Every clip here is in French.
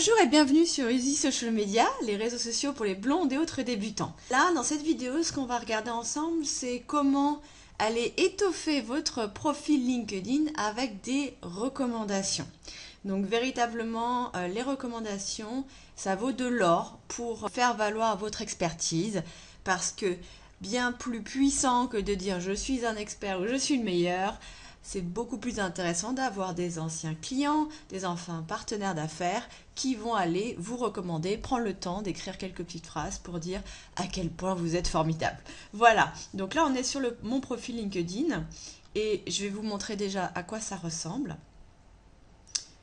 Bonjour et bienvenue sur Easy Social Media, les réseaux sociaux pour les blondes et autres débutants. Là, dans cette vidéo, ce qu'on va regarder ensemble, c'est comment aller étoffer votre profil LinkedIn avec des recommandations. Donc véritablement, les recommandations, ça vaut de l'or pour faire valoir votre expertise parce que bien plus puissant que de dire je suis un expert ou je suis le meilleur, c'est beaucoup plus intéressant d'avoir des anciens clients, des anciens partenaires d'affaires qui vont aller vous recommander, prendre le temps d'écrire quelques petites phrases pour dire à quel point vous êtes formidable. Voilà, donc là on est sur mon profil LinkedIn et je vais vous montrer déjà à quoi ça ressemble.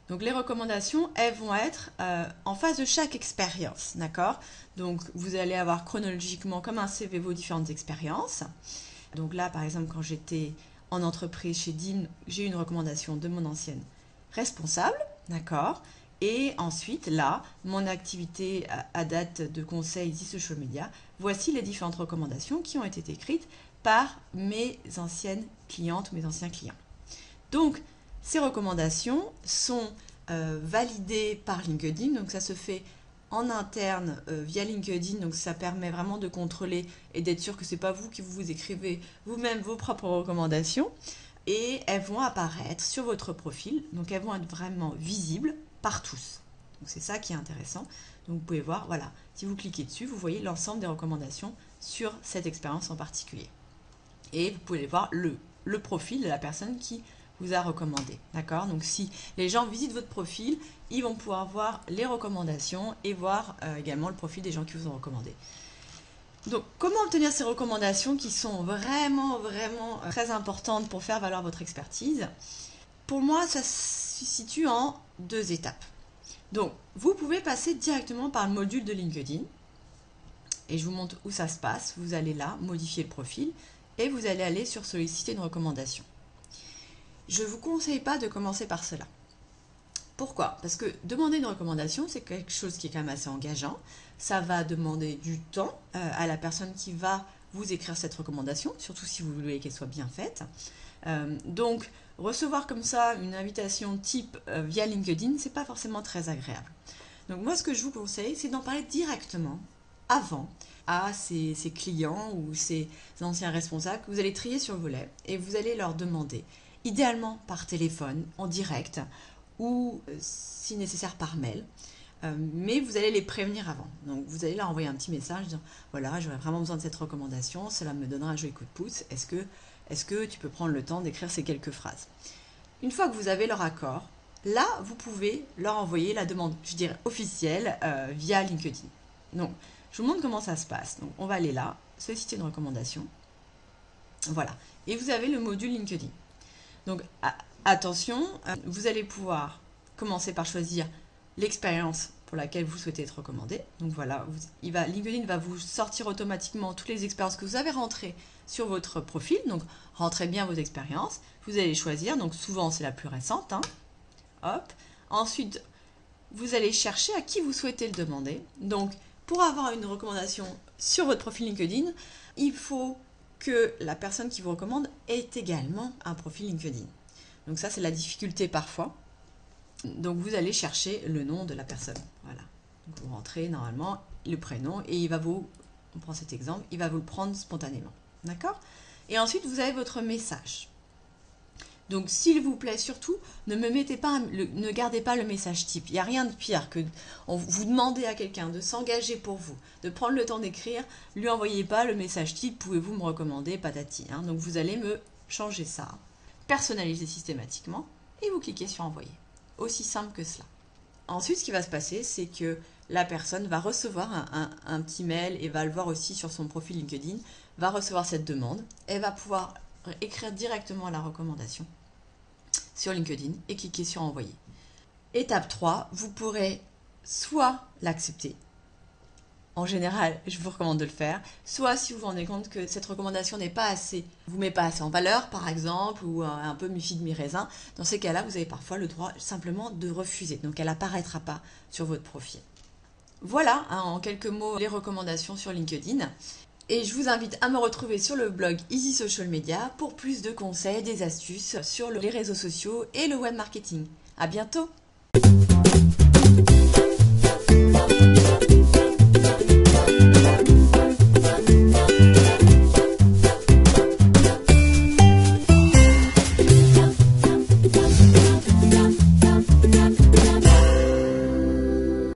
Donc les recommandations, elles vont être en face de chaque expérience, d'accord? Donc vous allez avoir chronologiquement comme un CV vos différentes expériences. Donc là par exemple quand j'étais en entreprise chez DIM, j'ai eu une recommandation de mon ancienne responsable, d'accord? Et ensuite, là, mon activité à date de conseil Easy Social Media, voici les différentes recommandations qui ont été écrites par mes anciennes clientes ou mes anciens clients. Donc, ces recommandations sont validées par LinkedIn, donc ça se fait en interne via LinkedIn, donc ça permet vraiment de contrôler et d'être sûr que ce n'est pas vous qui vous écrivez vous-même vos propres recommandations et elles vont apparaître sur votre profil, donc elles vont être vraiment visibles par tous. Donc c'est ça qui est intéressant. Donc vous pouvez voir, voilà, si vous cliquez dessus, vous voyez l'ensemble des recommandations sur cette expérience en particulier. Et vous pouvez voir le profil de la personne qui vous a recommandé, d'accord? Donc si les gens visitent votre profil, ils vont pouvoir voir les recommandations et voir également le profil des gens qui vous ont recommandé. Donc comment obtenir ces recommandations qui sont vraiment très importantes pour faire valoir votre expertise? Pour moi, ça se situe en deux étapes. Donc vous pouvez passer directement par le module de LinkedIn et je vous montre où ça se passe. Vous allez là, modifier le profil et vous allez aller sur solliciter une recommandation. Je ne vous conseille pas de commencer par cela. Pourquoi? Parce que demander une recommandation, c'est quelque chose qui est quand même assez engageant. Ça va demander du temps à la personne qui va vous écrire cette recommandation, surtout si vous voulez qu'elle soit bien faite. Donc, recevoir comme ça une invitation type via LinkedIn, c'est pas forcément très agréable. Donc moi, ce que je vous conseille, c'est d'en parler directement avant à ces clients ou ces anciens responsables que vous allez trier sur le volet et vous allez leur demander, idéalement par téléphone, en direct, ou si nécessaire par mail, mais vous allez les prévenir avant. Donc vous allez leur envoyer un petit message disant voilà, j'aurais vraiment besoin de cette recommandation, cela me donnera un joli coup de pouce, est-ce que tu peux prendre le temps d'écrire ces quelques phrases? Une fois que vous avez leur accord, là vous pouvez leur envoyer la demande, je dirais officielle, via LinkedIn. Donc je vous montre comment ça se passe. Donc on va aller là, solliciter une recommandation, voilà, et vous avez le module LinkedIn. Donc attention, vous allez pouvoir commencer par choisir l'expérience pour laquelle vous souhaitez être recommandé. Donc voilà, LinkedIn va vous sortir automatiquement toutes les expériences que vous avez rentrées sur votre profil. Donc rentrez bien vos expériences, vous allez choisir, donc souvent c'est la plus récente. Hop. Ensuite, vous allez chercher à qui vous souhaitez le demander. Donc pour avoir une recommandation sur votre profil LinkedIn, il faut que la personne qui vous recommande ait également un profil LinkedIn. Donc ça, c'est la difficulté parfois. Donc vous allez chercher le nom de la personne. Voilà. Donc vous rentrez normalement le prénom et on prend cet exemple, il va vous le prendre spontanément. D'accord? Et ensuite, vous avez votre message. Donc s'il vous plaît, surtout, ne gardez pas le message type. Il n'y a rien de pire que vous demandez à quelqu'un de s'engager pour vous, de prendre le temps d'écrire, lui envoyez pas le message type, pouvez-vous me recommander, patati. Donc vous allez me changer ça, personnaliser systématiquement et vous cliquez sur envoyer. Aussi simple que cela. Ensuite, ce qui va se passer, c'est que la personne va recevoir un petit mail et va le voir aussi sur son profil LinkedIn, va recevoir cette demande, elle va pouvoir écrire directement la recommandation sur LinkedIn et cliquer sur envoyer. Étape 3, vous pourrez soit l'accepter, en général je vous recommande de le faire, soit si vous vous rendez compte que cette recommandation vous met pas assez en valeur par exemple, ou un peu mi-figue mi-raisin, dans ces cas-là vous avez parfois le droit simplement de refuser, donc elle n'apparaîtra pas sur votre profil. Voilà, en quelques mots, les recommandations sur LinkedIn. Et je vous invite à me retrouver sur le blog Easy Social Media pour plus de conseils, des astuces sur les réseaux sociaux et le web marketing. À bientôt!